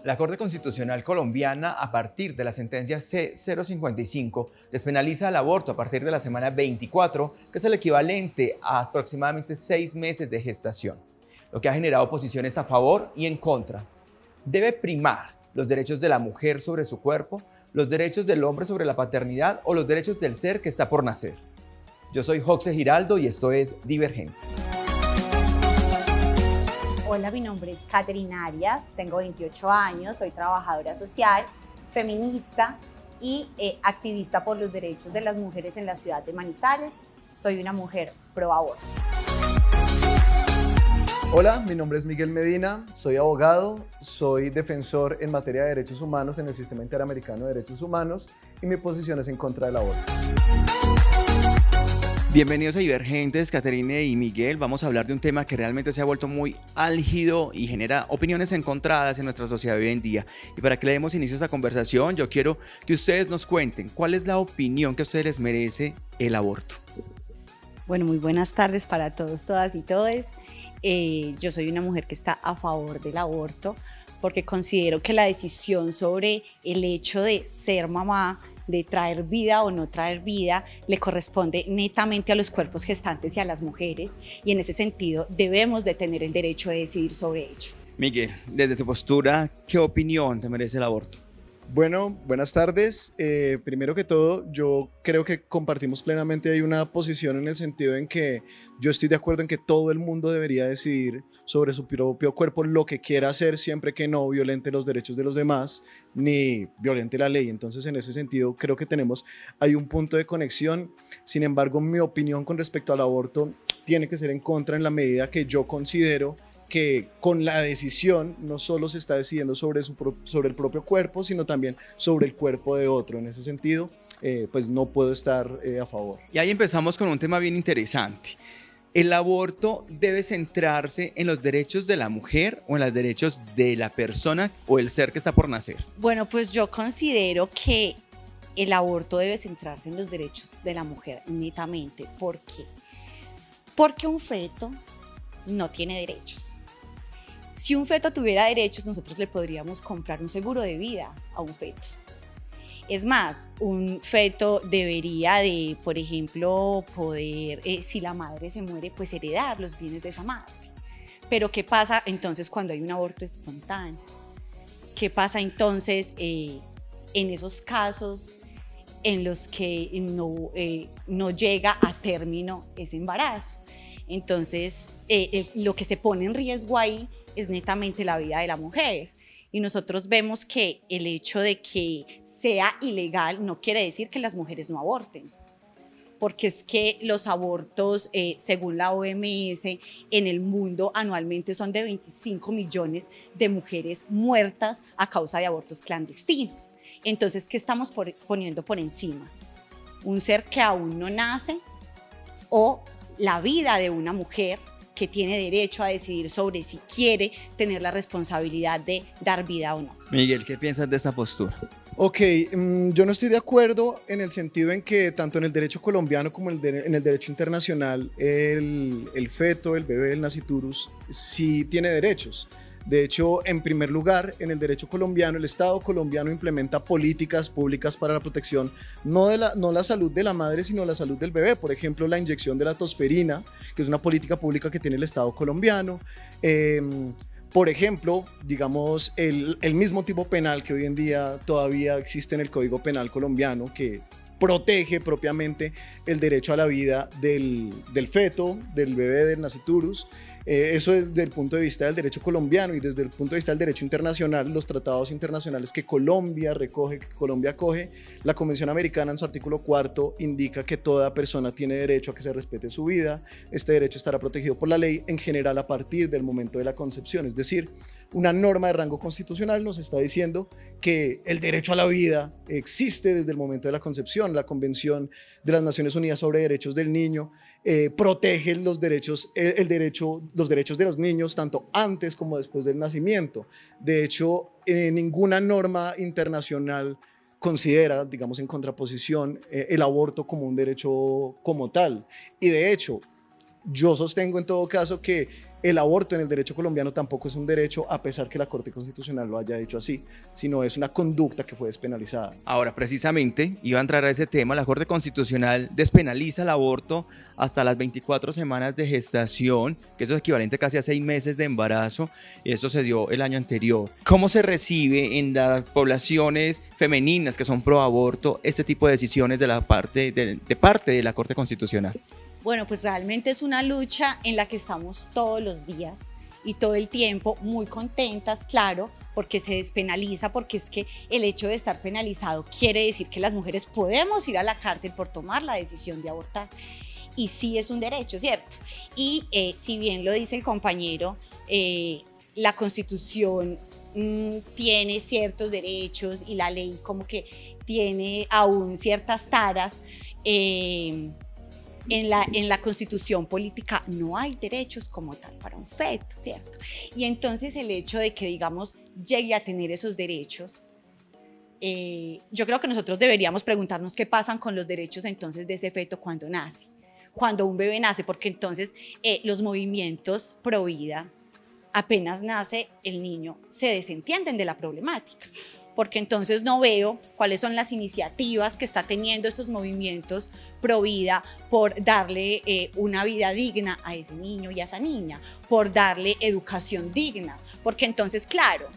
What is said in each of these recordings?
La Corte Constitucional colombiana, a partir de la sentencia C-055, despenaliza el aborto a partir de la semana 24, que es el equivalente a aproximadamente 6 meses de gestación, lo que ha generado posiciones a favor y en contra. ¿Debe primar los derechos de la mujer sobre su cuerpo, los derechos del hombre sobre la paternidad o los derechos del ser que está por nacer? Yo soy Joxe Giraldo y esto es Divergentes. Hola, mi nombre es Caterina Arias, tengo 28 años, soy trabajadora social, feminista y activista por los derechos de las mujeres en la ciudad de Manizales. Soy una mujer pro aborto. Hola, mi nombre es Miguel Medina, soy abogado, soy defensor en materia de derechos humanos en el Sistema Interamericano de Derechos Humanos y mi posición es en contra del aborto. Bienvenidos a Divergentes, Caterine y Miguel. Vamos a hablar de un tema que realmente se ha vuelto muy álgido y genera opiniones encontradas en nuestra sociedad hoy en día. Y para que le demos inicio a esta conversación, yo quiero que ustedes nos cuenten cuál es la opinión que a ustedes les merece el aborto. Bueno, muy buenas tardes para todos, todas y todes. Yo soy una mujer que está a favor del aborto porque considero que la decisión sobre el hecho de ser mamá, de traer vida o no traer vida, le corresponde netamente a los cuerpos gestantes y a las mujeres, y en ese sentido debemos de tener el derecho de decidir sobre ello. Miguel, desde tu postura, ¿qué opinión te merece el aborto? Bueno, buenas tardes. Primero que todo, yo creo que compartimos plenamente ahí una posición en el sentido en que yo estoy de acuerdo en que todo el mundo debería decidir sobre su propio cuerpo lo que quiera hacer, siempre que no violente los derechos de los demás ni violente la ley. Entonces, en ese sentido, creo que hay un punto de conexión. Sin embargo, mi opinión con respecto al aborto tiene que ser en contra en la medida que yo considero que con la decisión no solo se está decidiendo sobre el propio cuerpo, sino también sobre el cuerpo de otro. En ese sentido, pues no puedo estar a favor. Y ahí empezamos con un tema bien interesante. ¿El aborto debe centrarse en los derechos de la mujer o en los derechos de la persona o el ser que está por nacer? Bueno, pues yo considero que el aborto debe centrarse en los derechos de la mujer netamente. ¿Por qué? Porque un feto no tiene derechos. Si un feto tuviera derechos, nosotros le podríamos comprar un seguro de vida a un feto. Es más, un feto debería de, por ejemplo, poder, si la madre se muere, pues heredar los bienes de esa madre. Pero ¿qué pasa entonces cuando hay un aborto espontáneo? ¿Qué pasa entonces en esos casos en los que no llega a término ese embarazo? Entonces, lo que se pone en riesgo ahí es netamente la vida de la mujer. Y nosotros vemos que el hecho de que sea ilegal no quiere decir que las mujeres no aborten. Porque es que los abortos, según la OMS, en el mundo anualmente son de 25 millones de mujeres muertas a causa de abortos clandestinos. Entonces, ¿qué estamos poniendo por encima? ¿Un ser que aún no nace o la vida de una mujer que tiene derecho a decidir sobre si quiere tener la responsabilidad de dar vida o no? Miguel, ¿qué piensas de esa postura? Ok, yo no estoy de acuerdo en el sentido en que tanto en el derecho colombiano como en el derecho internacional el feto, el bebé, el nasciturus, sí tiene derechos. De hecho, en primer lugar, en el derecho colombiano, el Estado colombiano implementa políticas públicas para la protección, no la salud de la madre, sino la salud del bebé. Por ejemplo, la inyección de la tosferina, que es una política pública que tiene el Estado colombiano. Por ejemplo, digamos, el mismo tipo penal que hoy en día todavía existe en el Código Penal colombiano, que protege propiamente el derecho a la vida del feto, del bebé, del nasciturus. Eso desde el punto de vista del derecho colombiano, y desde el punto de vista del derecho internacional, los tratados internacionales que Colombia recoge, que Colombia acoge. La Convención Americana en su artículo 4 indica que toda persona tiene derecho a que se respete su vida. Este derecho estará protegido por la ley en general a partir del momento de la concepción. Es decir, una norma de rango constitucional nos está diciendo que el derecho a la vida existe desde el momento de la concepción. La Convención de las Naciones Unidas sobre Derechos del Niño protege los derechos de los niños tanto antes como después del nacimiento. De hecho, ninguna norma internacional considera, digamos, en contraposición, el aborto como un derecho como tal. Y de hecho, yo sostengo en todo caso que El aborto en el derecho colombiano tampoco es un derecho, a pesar que la Corte Constitucional lo haya dicho así, sino es una conducta que fue despenalizada. Ahora, precisamente, iba a entrar a ese tema, la Corte Constitucional despenaliza el aborto hasta las 24 semanas de gestación, que eso es equivalente casi a 6 meses de embarazo, y eso se dio el año anterior. ¿Cómo se recibe en las poblaciones femeninas que son pro aborto este tipo de decisiones de parte de la Corte Constitucional? Bueno, pues realmente es una lucha en la que estamos todos los días y todo el tiempo muy contentas, claro, porque se despenaliza, porque es que el hecho de estar penalizado quiere decir que las mujeres podemos ir a la cárcel por tomar la decisión de abortar. Y sí es un derecho, ¿cierto? Y si bien lo dice el compañero, la Constitución tiene ciertos derechos y la ley como que tiene aún ciertas taras. En la Constitución política no hay derechos como tal para un feto, ¿cierto? Y entonces el hecho de que, digamos, llegue a tener esos derechos, yo creo que nosotros deberíamos preguntarnos qué pasan con los derechos entonces de ese feto cuando nace, cuando un bebé nace, porque entonces los movimientos pro vida, apenas nace el niño, se desentienden de la problemática. Porque entonces no veo cuáles son las iniciativas que está teniendo estos movimientos pro vida por darle una vida digna a ese niño y a esa niña, por darle educación digna, porque entonces, claro,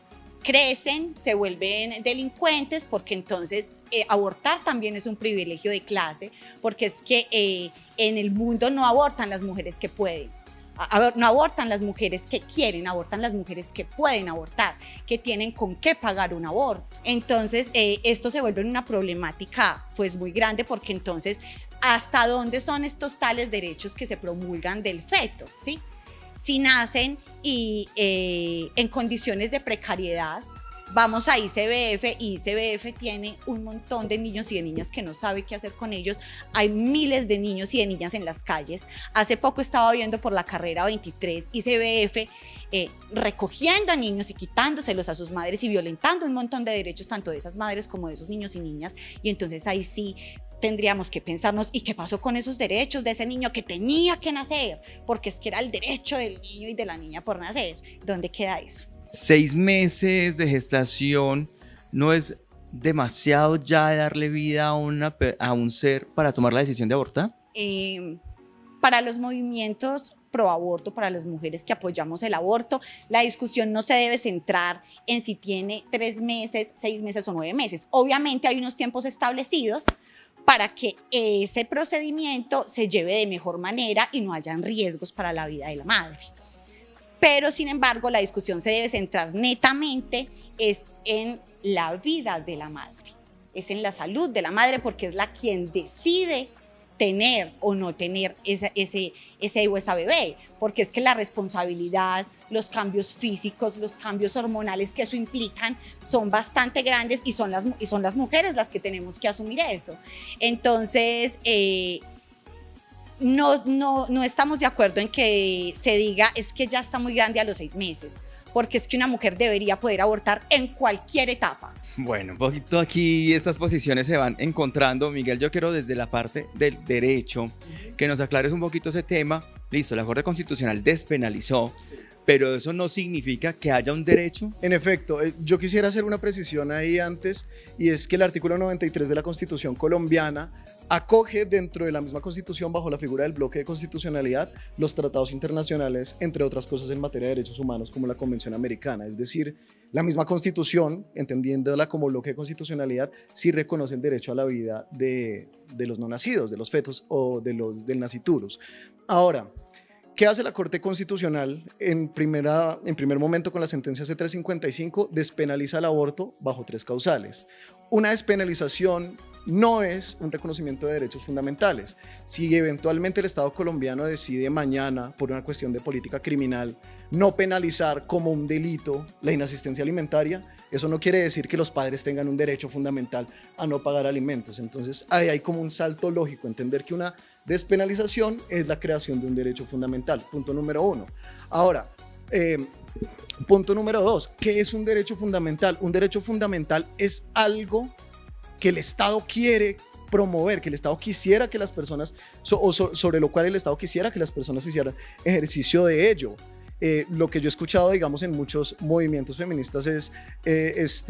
crecen, se vuelven delincuentes, porque entonces abortar también es un privilegio de clase, porque es que en el mundo no abortan las mujeres que pueden. No abortan las mujeres que quieren, abortan las mujeres que pueden abortar, que tienen con qué pagar un aborto. Entonces, esto se vuelve una problemática pues muy grande, porque entonces, ¿hasta dónde son estos tales derechos que se promulgan del feto? ¿Sí? Si nacen y en condiciones de precariedad, vamos a ICBF y ICBF tiene un montón de niños y de niñas que no sabe qué hacer con ellos. Hay miles de niños y de niñas en las calles. Hace poco estaba viendo por la carrera 23 ICBF recogiendo a niños y quitándoselos a sus madres y violentando un montón de derechos tanto de esas madres como de esos niños y niñas. Y entonces ahí sí tendríamos que pensarnos, ¿y qué pasó con esos derechos de ese niño que tenía que nacer? Porque es que era el derecho del niño y de la niña por nacer. ¿Dónde queda eso? 6 meses de gestación no es demasiado ya darle vida a un ser para tomar la decisión de abortar. Para los movimientos pro aborto, para las mujeres que apoyamos el aborto, la discusión no se debe centrar en si tiene 3 meses, 6 meses o 9 meses. Obviamente hay unos tiempos establecidos para que ese procedimiento se lleve de mejor manera y no hayan riesgos para la vida de la madre. Pero, sin embargo, la discusión se debe centrar netamente es en la vida de la madre, es en la salud de la madre, porque es la quien decide tener o no tener ese o esa bebé, porque es que la responsabilidad, los cambios físicos, los cambios hormonales que eso implican son bastante grandes y son las mujeres las que tenemos que asumir eso. Entonces, no estamos de acuerdo en que se diga es que ya está muy grande a los 6 meses, porque es que una mujer debería poder abortar en cualquier etapa. Bueno, un poquito aquí estas posiciones se van encontrando. Miguel, yo quiero desde la parte del derecho que nos aclares un poquito ese tema. Listo, la Corte Constitucional despenalizó, pero eso no significa que haya un derecho. En efecto, yo quisiera hacer una precisión ahí antes, y es que el artículo 93 de la Constitución colombiana acoge dentro de la misma Constitución, bajo la figura del bloque de constitucionalidad, los tratados internacionales, entre otras cosas en materia de derechos humanos, como la Convención Americana. Es decir, la misma Constitución, entendiéndola como bloque de constitucionalidad, sí reconoce el derecho a la vida de los no nacidos, de los fetos o del naciturus. Ahora, ¿qué hace la Corte Constitucional en primer momento con la sentencia C-355? Despenaliza el aborto bajo 3 causales. Una despenalización no es un reconocimiento de derechos fundamentales. Si eventualmente el Estado colombiano decide mañana, por una cuestión de política criminal, no penalizar como un delito la inasistencia alimentaria, eso no quiere decir que los padres tengan un derecho fundamental a no pagar alimentos. Entonces ahí hay como un salto lógico, entender que una despenalización es la creación de un derecho fundamental, punto número 1. Ahora, punto número 2, ¿qué es un derecho fundamental? Un derecho fundamental es algo que el Estado quiere promover, que el Estado quisiera que las personas, sobre lo cual el Estado quisiera que las personas hicieran ejercicio de ello. Lo que yo he escuchado, digamos, en muchos movimientos feministas es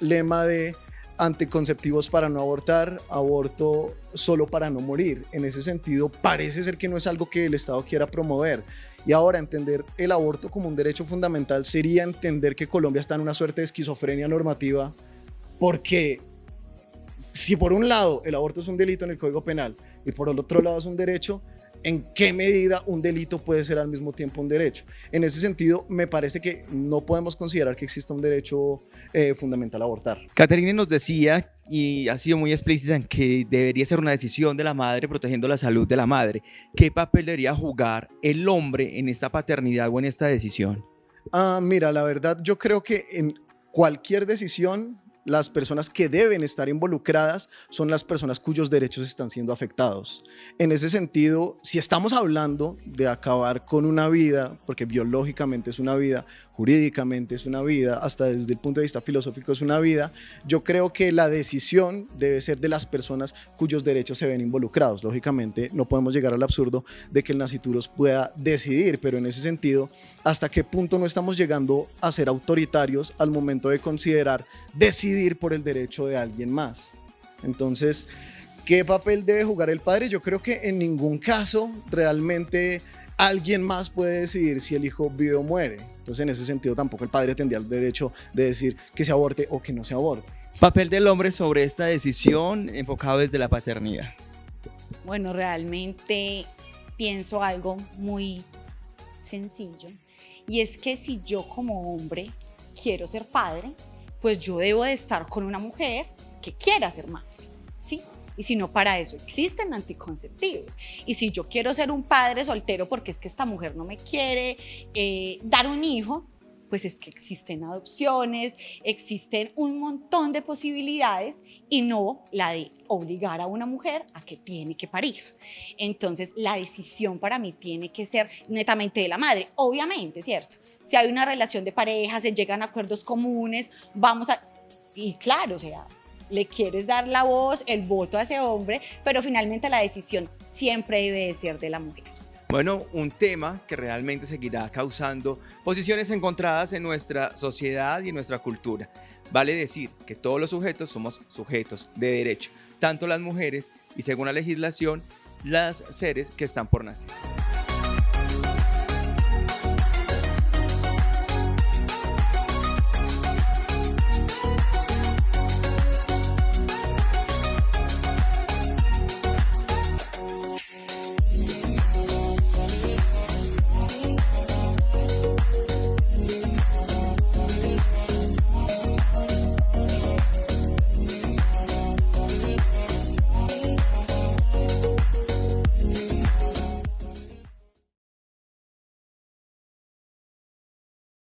lema de anticonceptivos para no abortar, aborto solo para no morir. En ese sentido, parece ser que no es algo que el Estado quiera promover. Y ahora, entender el aborto como un derecho fundamental sería entender que Colombia está en una suerte de esquizofrenia normativa, porque si por un lado el aborto es un delito en el Código Penal y por el otro lado es un derecho, ¿en qué medida un delito puede ser al mismo tiempo un derecho? En ese sentido, me parece que no podemos considerar que exista un derecho fundamental a abortar. Caterine nos decía, y ha sido muy explícita, en que debería ser una decisión de la madre protegiendo la salud de la madre. ¿Qué papel debería jugar el hombre en esta paternidad o en esta decisión? Mira, la verdad, yo creo que en cualquier decisión, las personas que deben estar involucradas son las personas cuyos derechos están siendo afectados. En ese sentido, si estamos hablando de acabar con una vida, porque biológicamente es una vida, jurídicamente es una vida, hasta desde el punto de vista filosófico es una vida, yo creo que la decisión debe ser de las personas cuyos derechos se ven involucrados. Lógicamente, no podemos llegar al absurdo de que el nasciturus pueda decidir, pero en ese sentido, ¿hasta qué punto no estamos llegando a ser autoritarios al momento de considerar decidir por el derecho de alguien más? Entonces, ¿qué papel debe jugar el padre? Yo creo que en ningún caso realmente alguien más puede decidir si el hijo vive o muere. Entonces, en ese sentido, tampoco el padre tendría el derecho de decir que se aborte o que no se aborte. Papel del hombre sobre esta decisión enfocado desde la paternidad. Bueno, realmente pienso algo muy sencillo, y es que si yo como hombre quiero ser padre, pues yo debo de estar con una mujer que quiera ser madre, ¿sí? Y si no, para eso existen anticonceptivos. Y si yo quiero ser un padre soltero porque es que esta mujer no me quiere dar un hijo, pues es que existen adopciones, existen un montón de posibilidades, y no la de obligar a una mujer a que tiene que parir. Entonces, la decisión para mí tiene que ser netamente de la madre, obviamente, ¿cierto? Si hay una relación de pareja, se llegan a acuerdos comunes, vamos a... Y claro, o sea, le quieres dar la voz, el voto a ese hombre, pero finalmente la decisión siempre debe de ser de la mujer. Bueno, un tema que realmente seguirá causando posiciones encontradas en nuestra sociedad y en nuestra cultura. Vale decir que todos los sujetos somos sujetos de derecho, tanto las mujeres y, según la legislación, los seres que están por nacer.